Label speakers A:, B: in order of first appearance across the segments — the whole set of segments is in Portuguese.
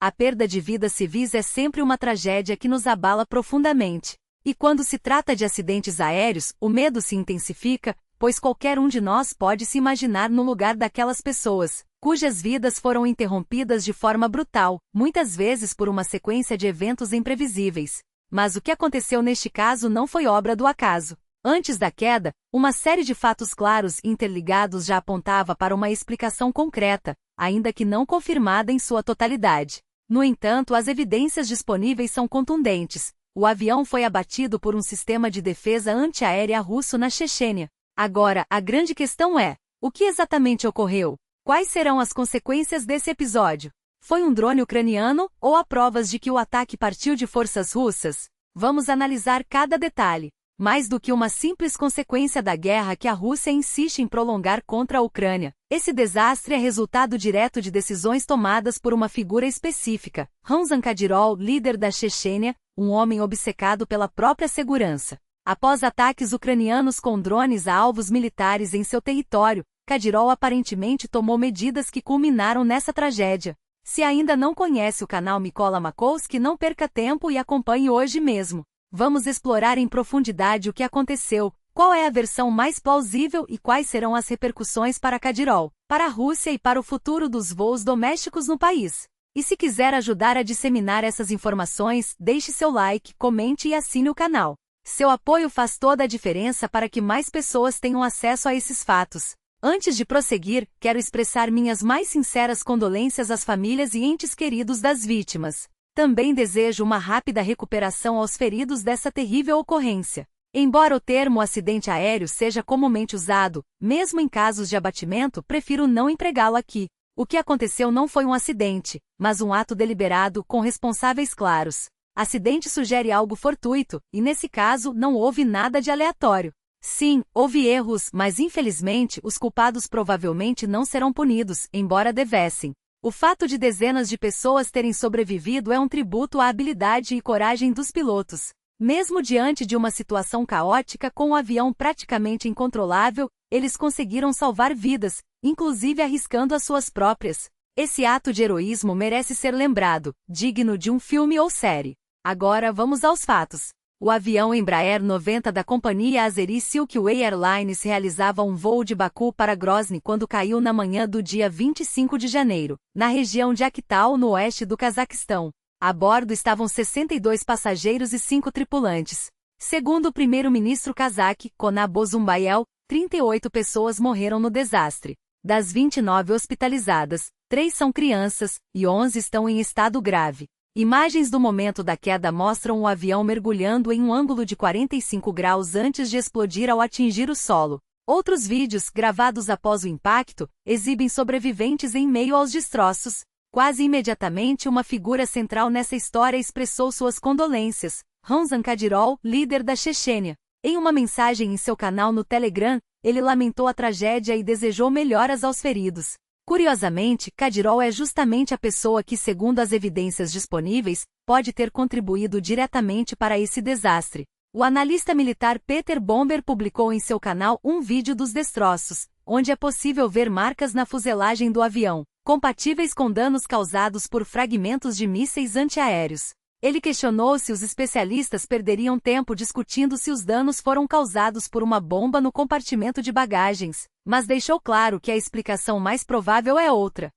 A: A perda de vidas civis é sempre uma tragédia que nos abala profundamente. E quando se trata de acidentes aéreos, o medo se intensifica, pois qualquer um de nós pode se imaginar no lugar daquelas pessoas, cujas vidas foram interrompidas de forma brutal, muitas vezes por uma sequência de eventos imprevisíveis. Mas o que aconteceu neste caso não foi obra do acaso. Antes da queda, uma série de fatos claros e interligados já apontava para uma explicação concreta, ainda que não confirmada em sua totalidade. No entanto, as evidências disponíveis são contundentes. O avião foi abatido por um sistema de defesa antiaérea russo na Chechênia. Agora, a grande questão é: o que exatamente ocorreu? Quais serão as consequências desse episódio? Foi um drone ucraniano ou há provas de que o ataque partiu de forças russas? Vamos analisar cada detalhe. Mais do que uma simples consequência da guerra que a Rússia insiste em prolongar contra a Ucrânia, esse desastre é resultado direto de decisões tomadas por uma figura específica, Ramzan Kadyrov, líder da Chechênia, um homem obcecado pela própria segurança. Após ataques ucranianos com drones a alvos militares em seu território, Kadyrov aparentemente tomou medidas que culminaram nessa tragédia. Se ainda não conhece o canal Mykola Makowski, não perca tempo e acompanhe hoje mesmo. Vamos explorar em profundidade o que aconteceu, qual é a versão mais plausível e quais serão as repercussões para Kadyrov, para a Rússia e para o futuro dos voos domésticos no país. E se quiser ajudar a disseminar essas informações, deixe seu like, comente e assine o canal. Seu apoio faz toda a diferença para que mais pessoas tenham acesso a esses fatos. Antes de prosseguir, quero expressar minhas mais sinceras condolências às famílias e entes queridos das vítimas. Também desejo uma rápida recuperação aos feridos dessa terrível ocorrência. Embora o termo acidente aéreo seja comumente usado, mesmo em casos de abatimento, prefiro não empregá-lo aqui. O que aconteceu não foi um acidente, mas um ato deliberado com responsáveis claros. Acidente sugere algo fortuito, e nesse caso não houve nada de aleatório. Sim, houve erros, mas infelizmente os culpados provavelmente não serão punidos, embora devessem. O fato de dezenas de pessoas terem sobrevivido é um tributo à habilidade e coragem dos pilotos. Mesmo diante de uma situação caótica com o avião praticamente incontrolável, eles conseguiram salvar vidas, inclusive arriscando as suas próprias. Esse ato de heroísmo merece ser lembrado, digno de um filme ou série. Agora vamos aos fatos. O avião Embraer 90 da companhia Azeri Silkway Airlines realizava um voo de Baku para Grozny quando caiu na manhã do dia 25 de janeiro, na região de Aktau, no oeste do Cazaquistão. A bordo estavam 62 passageiros e 5 tripulantes. Segundo o primeiro-ministro cazaque, Konar Bozumbayel, 38 pessoas morreram no desastre. Das 29 hospitalizadas, 3 são crianças, e 11 estão em estado grave. Imagens do momento da queda mostram o avião mergulhando em um ângulo de 45 graus antes de explodir ao atingir o solo. Outros vídeos, gravados após o impacto, exibem sobreviventes em meio aos destroços. Quase imediatamente uma figura central nessa história expressou suas condolências, Ramzan Kadyrov, líder da Chechênia. Em uma mensagem em seu canal no Telegram, ele lamentou a tragédia e desejou melhoras aos feridos. Curiosamente, Kadyrov é justamente a pessoa que, segundo as evidências disponíveis, pode ter contribuído diretamente para esse desastre. O analista militar Peter Bomber publicou em seu canal um vídeo dos destroços, onde é possível ver marcas na fuselagem do avião, compatíveis com danos causados por fragmentos de mísseis antiaéreos. Ele questionou se os especialistas perderiam tempo discutindo se os danos foram causados por uma bomba no compartimento de bagagens, mas deixou claro que a explicação mais provável é outra.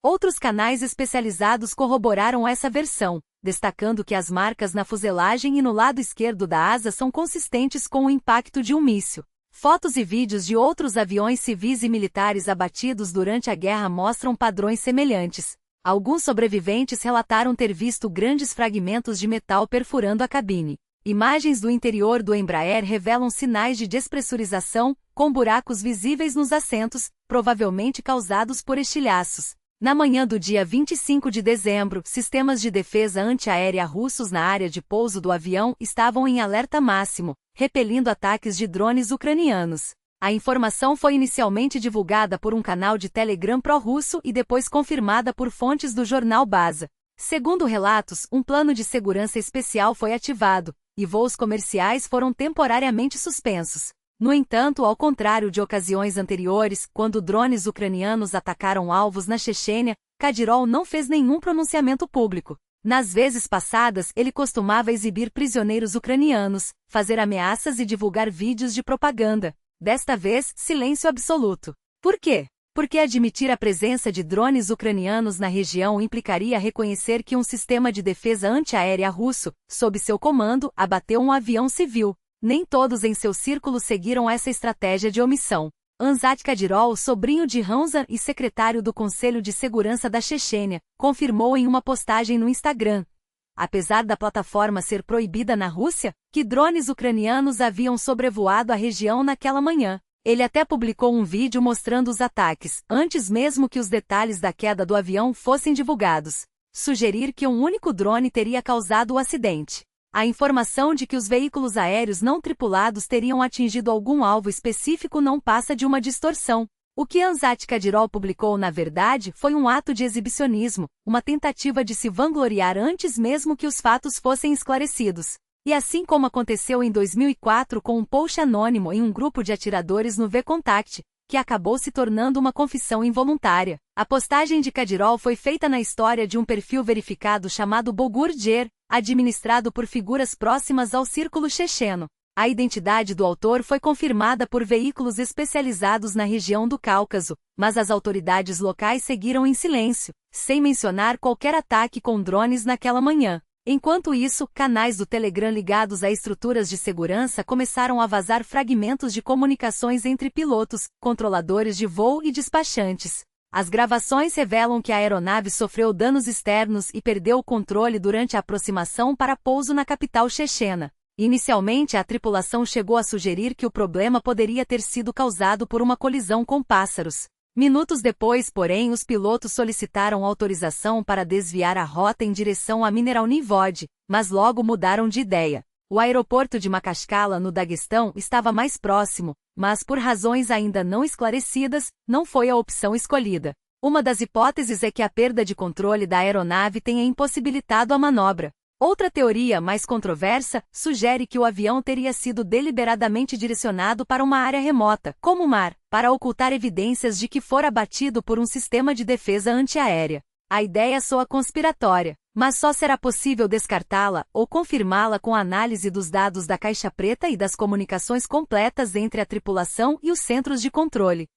A: Outros canais especializados corroboraram essa versão, destacando que as marcas na fuselagem e no lado esquerdo da asa são consistentes com o impacto de um míssil. Fotos e vídeos de outros aviões civis e militares abatidos durante a guerra mostram padrões semelhantes. Alguns sobreviventes relataram ter visto grandes fragmentos de metal perfurando a cabine. Imagens do interior do Embraer revelam sinais de despressurização, com buracos visíveis nos assentos, provavelmente causados por estilhaços. Na manhã do dia 25 de dezembro, sistemas de defesa antiaérea russos na área de pouso do avião estavam em alerta máximo, repelindo ataques de drones ucranianos. A informação foi inicialmente divulgada por um canal de Telegram pró-russo e depois confirmada por fontes do jornal Baza. Segundo relatos, um plano de segurança especial foi ativado, e voos comerciais foram temporariamente suspensos. No entanto, ao contrário de ocasiões anteriores, quando drones ucranianos atacaram alvos na Chechênia, Kadyrov não fez nenhum pronunciamento público. Nas vezes passadas, ele costumava exibir prisioneiros ucranianos, fazer ameaças e divulgar vídeos de propaganda. Desta vez, silêncio absoluto. Por quê? Porque admitir a presença de drones ucranianos na região implicaria reconhecer que um sistema de defesa antiaérea russo, sob seu comando, abateu um avião civil. Nem todos em seu círculo seguiram essa estratégia de omissão. Anzat Kadyrov, sobrinho de Ramzan e secretário do Conselho de Segurança da Chechênia, confirmou em uma postagem no Instagram. Apesar da plataforma ser proibida na Rússia, que drones ucranianos haviam sobrevoado a região naquela manhã. Ele até publicou um vídeo mostrando os ataques, antes mesmo que os detalhes da queda do avião fossem divulgados. Sugerir que um único drone teria causado o acidente. A informação de que os veículos aéreos não tripulados teriam atingido algum alvo específico não passa de uma distorção. O que Anzat Kadyrov publicou na verdade foi um ato de exibicionismo, uma tentativa de se vangloriar antes mesmo que os fatos fossem esclarecidos. E assim como aconteceu em 2004 com um post anônimo em um grupo de atiradores no VKontakte, que acabou se tornando uma confissão involuntária. A postagem de Kadyrov foi feita na história de um perfil verificado chamado Bogurger, administrado por figuras próximas ao círculo checheno. A identidade do autor foi confirmada por veículos especializados na região do Cáucaso, mas as autoridades locais seguiram em silêncio, sem mencionar qualquer ataque com drones naquela manhã. Enquanto isso, canais do Telegram ligados a estruturas de segurança começaram a vazar fragmentos de comunicações entre pilotos, controladores de voo e despachantes. As gravações revelam que a aeronave sofreu danos externos e perdeu o controle durante a aproximação para pouso na capital chechena. Inicialmente, a tripulação chegou a sugerir que o problema poderia ter sido causado por uma colisão com pássaros. Minutos depois, porém, os pilotos solicitaram autorização para desviar a rota em direção a Mineralnivod, mas logo mudaram de ideia. O aeroporto de Makhachkala, no Daguestão, estava mais próximo, mas por razões ainda não esclarecidas, não foi a opção escolhida. Uma das hipóteses é que a perda de controle da aeronave tenha impossibilitado a manobra. Outra teoria, mais controversa, sugere que o avião teria sido deliberadamente direcionado para uma área remota, como o mar, para ocultar evidências de que fora abatido por um sistema de defesa antiaérea. A ideia soa conspiratória, mas só será possível descartá-la ou confirmá-la com a análise dos dados da caixa preta e das comunicações completas entre a tripulação e os centros de controle.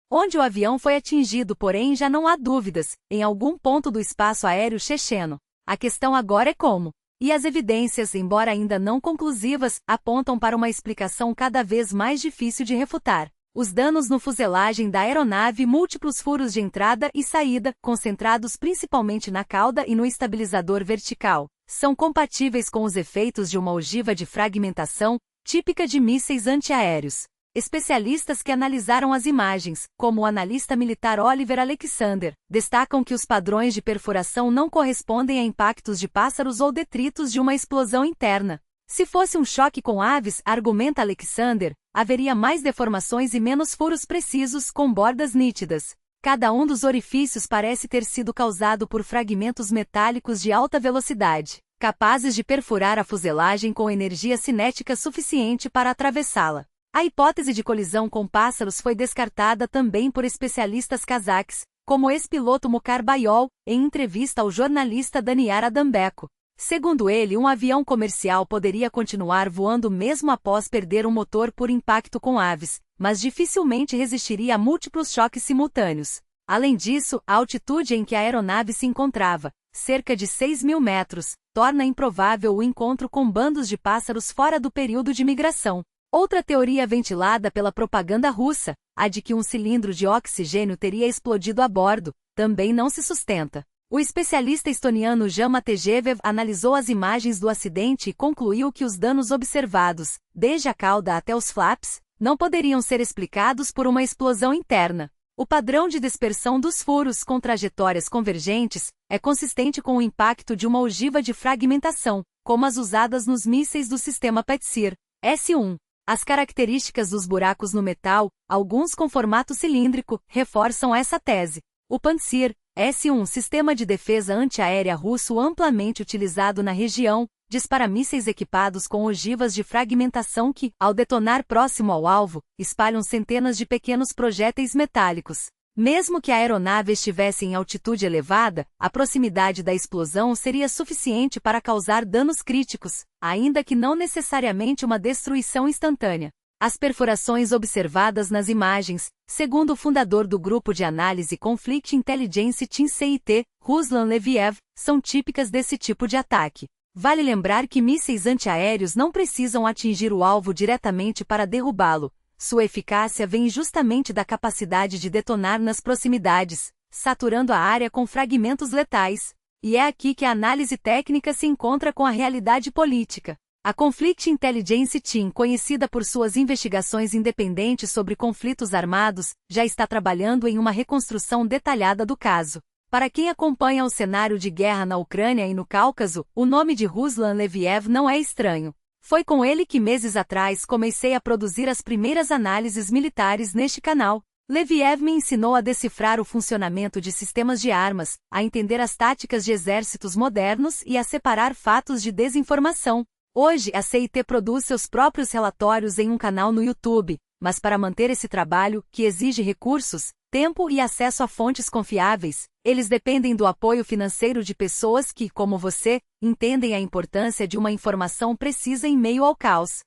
A: Onde o avião foi atingido, porém, já não há dúvidas, em algum ponto do espaço aéreo checheno. A questão agora é como. E as evidências, embora ainda não conclusivas, apontam para uma explicação cada vez mais difícil de refutar. Os danos no fuselagem da aeronave, múltiplos furos de entrada e saída, concentrados principalmente na cauda e no estabilizador vertical, são compatíveis com os efeitos de uma ogiva de fragmentação, típica de mísseis antiaéreos. Especialistas que analisaram as imagens, como o analista militar Oliver Alexander, destacam que os padrões de perfuração não correspondem a impactos de pássaros ou detritos de uma explosão interna. Se fosse um choque com aves, argumenta Alexander, haveria mais deformações e menos furos precisos com bordas nítidas. Cada um dos orifícios parece ter sido causado por fragmentos metálicos de alta velocidade, capazes de perfurar a fuselagem com energia cinética suficiente para atravessá-la. A hipótese de colisão com pássaros foi descartada também por especialistas cazaques, como o ex-piloto Mukhtar Bayol, em entrevista ao jornalista Daniar Adambeko. Segundo ele, um avião comercial poderia continuar voando mesmo após perder um motor por impacto com aves, mas dificilmente resistiria a múltiplos choques simultâneos. Além disso, a altitude em que a aeronave se encontrava, cerca de 6.000 metros, torna improvável o encontro com bandos de pássaros fora do período de migração. Outra teoria ventilada pela propaganda russa, a de que um cilindro de oxigênio teria explodido a bordo, também não se sustenta. O especialista estoniano Jan Matejevev analisou as imagens do acidente e concluiu que os danos observados, desde a cauda até os flaps, não poderiam ser explicados por uma explosão interna. O padrão de dispersão dos furos com trajetórias convergentes é consistente com o impacto de uma ogiva de fragmentação, como as usadas nos mísseis do sistema Patsir S-1. As características dos buracos no metal, alguns com formato cilíndrico, reforçam essa tese. O Pantsir S-1, sistema de defesa antiaérea russo amplamente utilizado na região, dispara mísseis equipados com ogivas de fragmentação que, ao detonar próximo ao alvo, espalham centenas de pequenos projéteis metálicos. Mesmo que a aeronave estivesse em altitude elevada, a proximidade da explosão seria suficiente para causar danos críticos, ainda que não necessariamente uma destruição instantânea. As perfurações observadas nas imagens, segundo o fundador do grupo de análise Conflict Intelligence Team CIT, Ruslan Leviev, são típicas desse tipo de ataque. Vale lembrar que mísseis antiaéreos não precisam atingir o alvo diretamente para derrubá-lo. Sua eficácia vem justamente da capacidade de detonar nas proximidades, saturando a área com fragmentos letais. E é aqui que a análise técnica se encontra com a realidade política. A Conflict Intelligence Team, conhecida por suas investigações independentes sobre conflitos armados, já está trabalhando em uma reconstrução detalhada do caso. Para quem acompanha o cenário de guerra na Ucrânia e no Cáucaso, o nome de Ruslan Leviev não é estranho. Foi com ele que meses atrás comecei a produzir as primeiras análises militares neste canal. Leviev me ensinou a decifrar o funcionamento de sistemas de armas, a entender as táticas de exércitos modernos e a separar fatos de desinformação. Hoje a CIT produz seus próprios relatórios em um canal no YouTube, mas para manter esse trabalho, que exige recursos, tempo e acesso a fontes confiáveis, eles dependem do apoio financeiro de pessoas que, como você, entendem a importância de uma informação precisa em meio ao caos.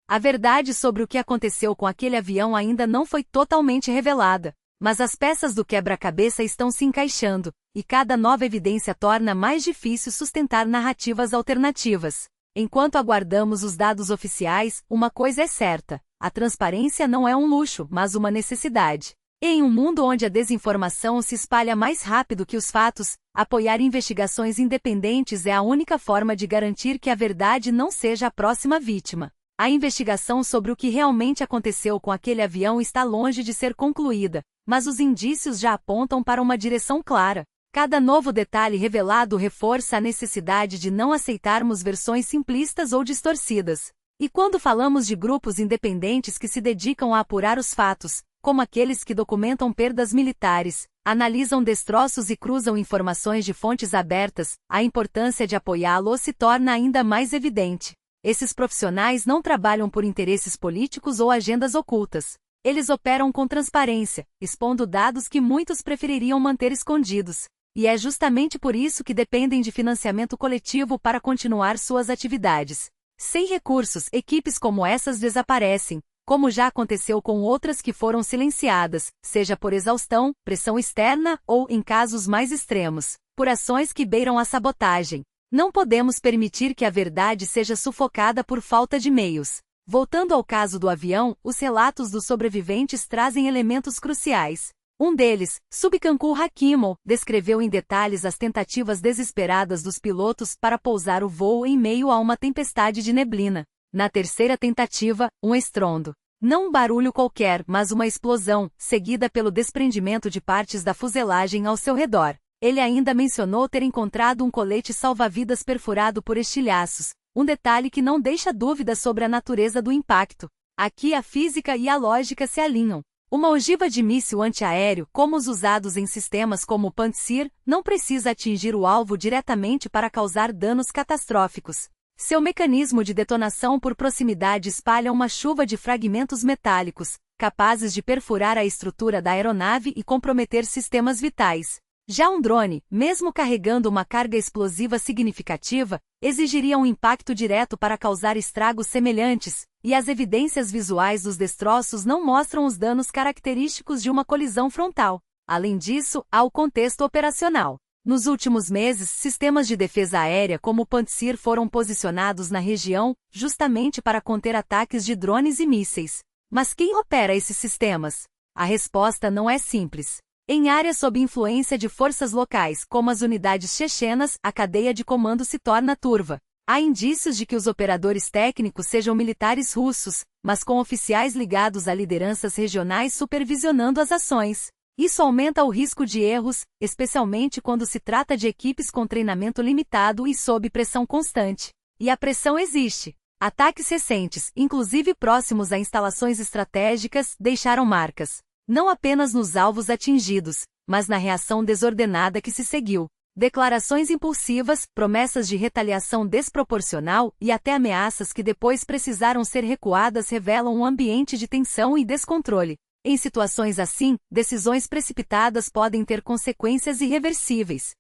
A: A verdade sobre o que aconteceu com aquele avião ainda não foi totalmente revelada, mas as peças do quebra-cabeça estão se encaixando, e cada nova evidência torna mais difícil sustentar narrativas alternativas. Enquanto aguardamos os dados oficiais, uma coisa é certa: a transparência não é um luxo, mas uma necessidade. Em um mundo onde a desinformação se espalha mais rápido que os fatos, apoiar investigações independentes é a única forma de garantir que a verdade não seja a próxima vítima. A investigação sobre o que realmente aconteceu com aquele avião está longe de ser concluída, mas os indícios já apontam para uma direção clara. Cada novo detalhe revelado reforça a necessidade de não aceitarmos versões simplistas ou distorcidas. E quando falamos de grupos independentes que se dedicam a apurar os fatos, como aqueles que documentam perdas militares, analisam destroços e cruzam informações de fontes abertas, a importância de apoiá-los se torna ainda mais evidente. Esses profissionais não trabalham por interesses políticos ou agendas ocultas. Eles operam com transparência, expondo dados que muitos prefeririam manter escondidos. E é justamente por isso que dependem de financiamento coletivo para continuar suas atividades. Sem recursos, equipes como essas desaparecem, como já aconteceu com outras que foram silenciadas, seja por exaustão, pressão externa ou, em casos mais extremos, por ações que beiram a sabotagem. Não podemos permitir que a verdade seja sufocada por falta de meios. Voltando ao caso do avião, os relatos dos sobreviventes trazem elementos cruciais. Um deles, Subkankul Hakimov, descreveu em detalhes as tentativas desesperadas dos pilotos para pousar o voo em meio a uma tempestade de neblina. Na terceira tentativa, um estrondo. Não um barulho qualquer, mas uma explosão, seguida pelo desprendimento de partes da fuselagem ao seu redor. Ele ainda mencionou ter encontrado um colete salva-vidas perfurado por estilhaços, um detalhe que não deixa dúvidas sobre a natureza do impacto. Aqui a física e a lógica se alinham. Uma ogiva de míssil antiaéreo, como os usados em sistemas como o Pantsir, não precisa atingir o alvo diretamente para causar danos catastróficos. Seu mecanismo de detonação por proximidade espalha uma chuva de fragmentos metálicos, capazes de perfurar a estrutura da aeronave e comprometer sistemas vitais. Já um drone, mesmo carregando uma carga explosiva significativa, exigiria um impacto direto para causar estragos semelhantes, e as evidências visuais dos destroços não mostram os danos característicos de uma colisão frontal. Além disso, há o contexto operacional. Nos últimos meses, sistemas de defesa aérea como o Pantsir foram posicionados na região, justamente para conter ataques de drones e mísseis. Mas quem opera esses sistemas? A resposta não é simples. Em áreas sob influência de forças locais, como as unidades chechenas, a cadeia de comando se torna turva. Há indícios de que os operadores técnicos sejam militares russos, mas com oficiais ligados a lideranças regionais supervisionando as ações. Isso aumenta o risco de erros, especialmente quando se trata de equipes com treinamento limitado e sob pressão constante. E a pressão existe. Ataques recentes, inclusive próximos a instalações estratégicas, deixaram marcas. Não apenas nos alvos atingidos, mas na reação desordenada que se seguiu. Declarações impulsivas, promessas de retaliação desproporcional e até ameaças que depois precisaram ser recuadas revelam um ambiente de tensão e descontrole. Em situações assim, decisões precipitadas podem ter consequências irreversíveis.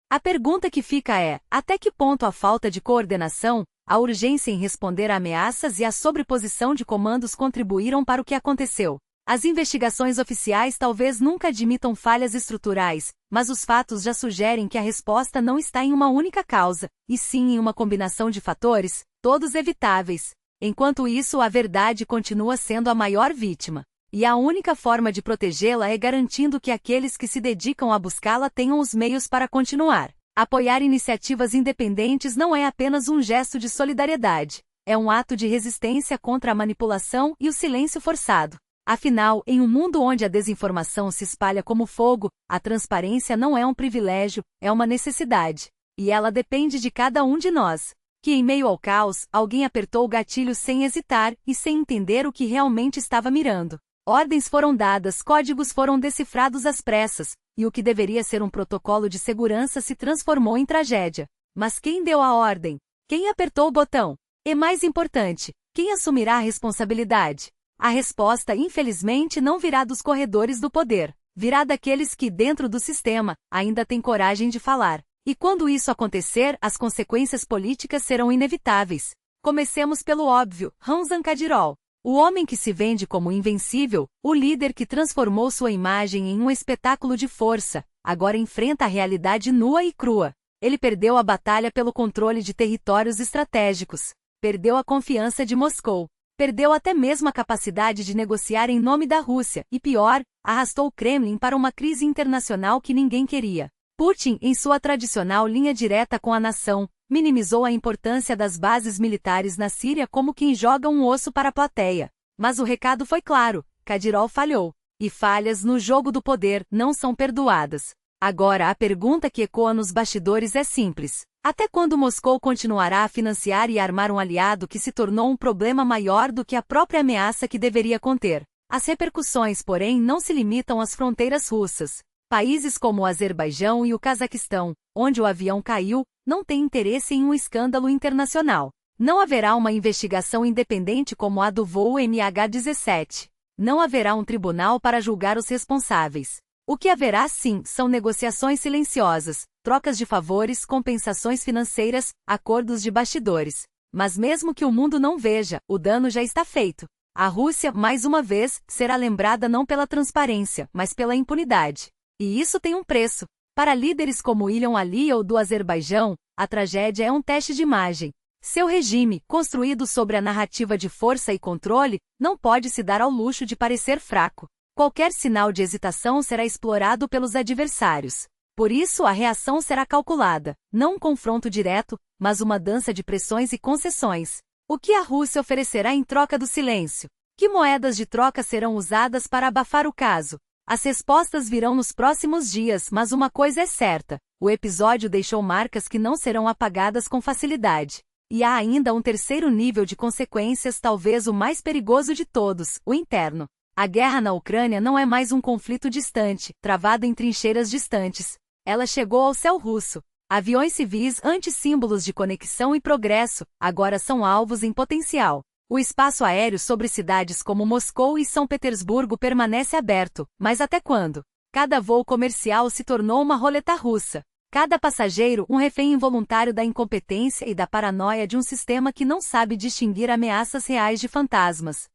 A: A pergunta que fica é: até que ponto a falta de coordenação, a urgência em responder a ameaças e a sobreposição de comandos contribuíram para o que aconteceu? As investigações oficiais talvez nunca admitam falhas estruturais, mas os fatos já sugerem que a resposta não está em uma única causa, e sim em uma combinação de fatores, todos evitáveis. Enquanto isso, a verdade continua sendo a maior vítima. E a única forma de protegê-la é garantindo que aqueles que se dedicam a buscá-la tenham os meios para continuar. Apoiar iniciativas independentes não é apenas um gesto de solidariedade, é um ato de resistência contra a manipulação e o silêncio forçado. Afinal, em um mundo onde a desinformação se espalha como fogo, a transparência não é um privilégio, é uma necessidade. E ela depende de cada um de nós. Que em meio ao caos, alguém apertou o gatilho sem hesitar e sem entender o que realmente estava mirando. Ordens foram dadas, códigos foram decifrados às pressas, e o que deveria ser um protocolo de segurança se transformou em tragédia. Mas quem deu a ordem? Quem apertou o botão? E mais importante, quem assumirá a responsabilidade? A resposta, infelizmente, não virá dos corredores do poder. Virá daqueles que, dentro do sistema, ainda têm coragem de falar. E quando isso acontecer, as consequências políticas serão inevitáveis. Comecemos pelo óbvio: Ramzan Kadyrol. O homem que se vende como invencível, o líder que transformou sua imagem em um espetáculo de força, agora enfrenta a realidade nua e crua. Ele perdeu a batalha pelo controle de territórios estratégicos. Perdeu a confiança de Moscou. Perdeu até mesmo a capacidade de negociar em nome da Rússia e, pior, arrastou o Kremlin para uma crise internacional que ninguém queria. Putin, em sua tradicional linha direta com a nação, minimizou a importância das bases militares na Síria como quem joga um osso para a plateia. Mas o recado foi claro: Kadyrol falhou. E falhas no jogo do poder não são perdoadas. Agora a pergunta que ecoa nos bastidores é simples: até quando Moscou continuará a financiar e armar um aliado que se tornou um problema maior do que a própria ameaça que deveria conter? As repercussões, porém, não se limitam às fronteiras russas. Países como o Azerbaijão e o Cazaquistão, onde o avião caiu, não têm interesse em um escândalo internacional. Não haverá uma investigação independente como a do voo MH17. Não haverá um tribunal para julgar os responsáveis. O que haverá sim são negociações silenciosas, trocas de favores, compensações financeiras, acordos de bastidores. Mas mesmo que o mundo não veja, o dano já está feito. A Rússia, mais uma vez, será lembrada não pela transparência, mas pela impunidade. E isso tem um preço. Para líderes como Ilham Aliyev do Azerbaijão, a tragédia é um teste de imagem. Seu regime, construído sobre a narrativa de força e controle, não pode se dar ao luxo de parecer fraco. Qualquer sinal de hesitação será explorado pelos adversários. Por isso, a reação será calculada, não um confronto direto, mas uma dança de pressões e concessões. O que a Rússia oferecerá em troca do silêncio? Que moedas de troca serão usadas para abafar o caso? As respostas virão nos próximos dias, mas uma coisa é certa: o episódio deixou marcas que não serão apagadas com facilidade. E há ainda um terceiro nível de consequências, talvez o mais perigoso de todos: o interno. A guerra na Ucrânia não é mais um conflito distante, travado em trincheiras distantes. Ela chegou ao céu russo. Aviões civis, anti-símbolos de conexão e progresso, agora são alvos em potencial. O espaço aéreo sobre cidades como Moscou e São Petersburgo permanece aberto, mas até quando? Cada voo comercial se tornou uma roleta russa. Cada passageiro um refém involuntário da incompetência e da paranoia de um sistema que não sabe distinguir ameaças reais de fantasmas.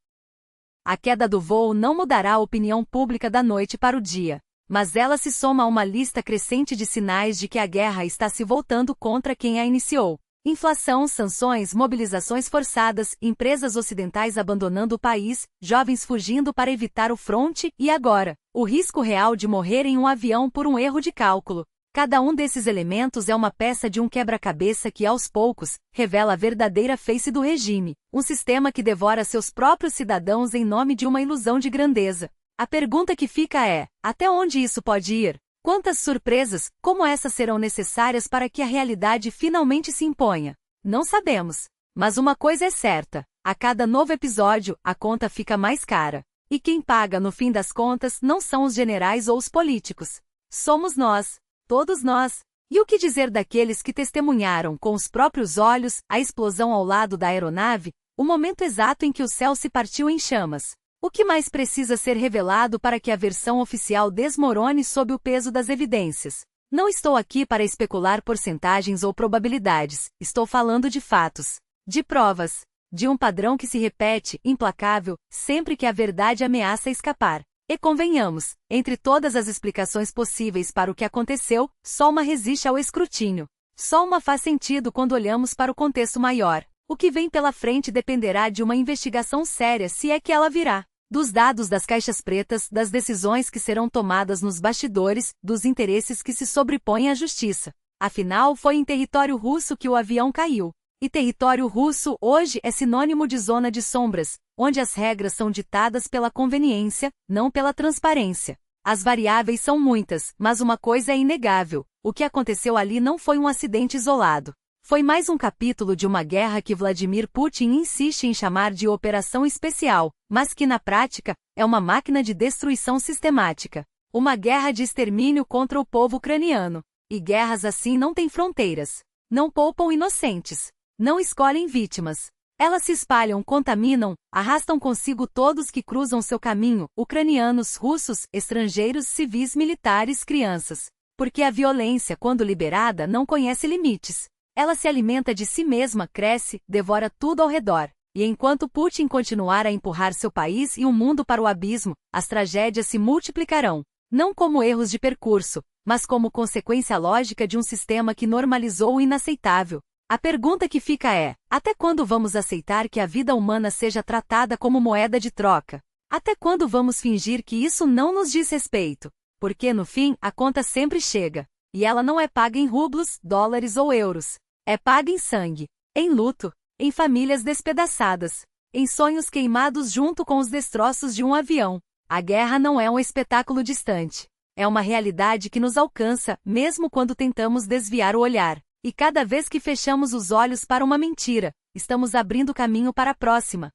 A: A queda do voo não mudará a opinião pública da noite para o dia, mas ela se soma a uma lista crescente de sinais de que a guerra está se voltando contra quem a iniciou. Inflação, sanções, mobilizações forçadas, empresas ocidentais abandonando o país, jovens fugindo para evitar o fronte e agora, o risco real de morrer em um avião por um erro de cálculo. Cada um desses elementos é uma peça de um quebra-cabeça que, aos poucos, revela a verdadeira face do regime, um sistema que devora seus próprios cidadãos em nome de uma ilusão de grandeza. A pergunta que fica é: até onde isso pode ir? Quantas surpresas, como essas serão necessárias para que a realidade finalmente se imponha? Não sabemos. Mas uma coisa é certa: a cada novo episódio, a conta fica mais cara. E quem paga no fim das contas não são os generais ou os políticos. Somos nós. Todos nós. E o que dizer daqueles que testemunharam com os próprios olhos a explosão ao lado da aeronave, o momento exato em que o céu se partiu em chamas? O que mais precisa ser revelado para que a versão oficial desmorone sob o peso das evidências? Não estou aqui para especular porcentagens ou probabilidades, estou falando de fatos, de provas, de um padrão que se repete, implacável, sempre que a verdade ameaça escapar. E convenhamos, entre todas as explicações possíveis para o que aconteceu, só uma resiste ao escrutínio. Só uma faz sentido quando olhamos para o contexto maior. O que vem pela frente dependerá de uma investigação séria, se é que ela virá. Dos dados das caixas pretas, das decisões que serão tomadas nos bastidores, dos interesses que se sobrepõem à justiça. Afinal, foi em território russo que o avião caiu. E território russo hoje é sinônimo de zona de sombras, onde as regras são ditadas pela conveniência, não pela transparência. As variáveis são muitas, mas uma coisa é inegável: o que aconteceu ali não foi um acidente isolado. Foi mais um capítulo de uma guerra que Vladimir Putin insiste em chamar de operação especial, mas que na prática, é uma máquina de destruição sistemática. Uma guerra de extermínio contra o povo ucraniano. E guerras assim não têm fronteiras. Não poupam inocentes. Não escolhem vítimas. Elas se espalham, contaminam, arrastam consigo todos que cruzam seu caminho, ucranianos, russos, estrangeiros, civis, militares, crianças. Porque a violência, quando liberada, não conhece limites. Ela se alimenta de si mesma, cresce, devora tudo ao redor. E enquanto Putin continuar a empurrar seu país e o mundo para o abismo, as tragédias se multiplicarão. Não como erros de percurso, mas como consequência lógica de um sistema que normalizou o inaceitável. A pergunta que fica é: até quando vamos aceitar que a vida humana seja tratada como moeda de troca? Até quando vamos fingir que isso não nos diz respeito? Porque, no fim, a conta sempre chega. E ela não é paga em rublos, dólares ou euros. É paga em sangue, em luto, em famílias despedaçadas, em sonhos queimados junto com os destroços de um avião. A guerra não é um espetáculo distante. É uma realidade que nos alcança, mesmo quando tentamos desviar o olhar. E cada vez que fechamos os olhos para uma mentira, estamos abrindo caminho para a próxima.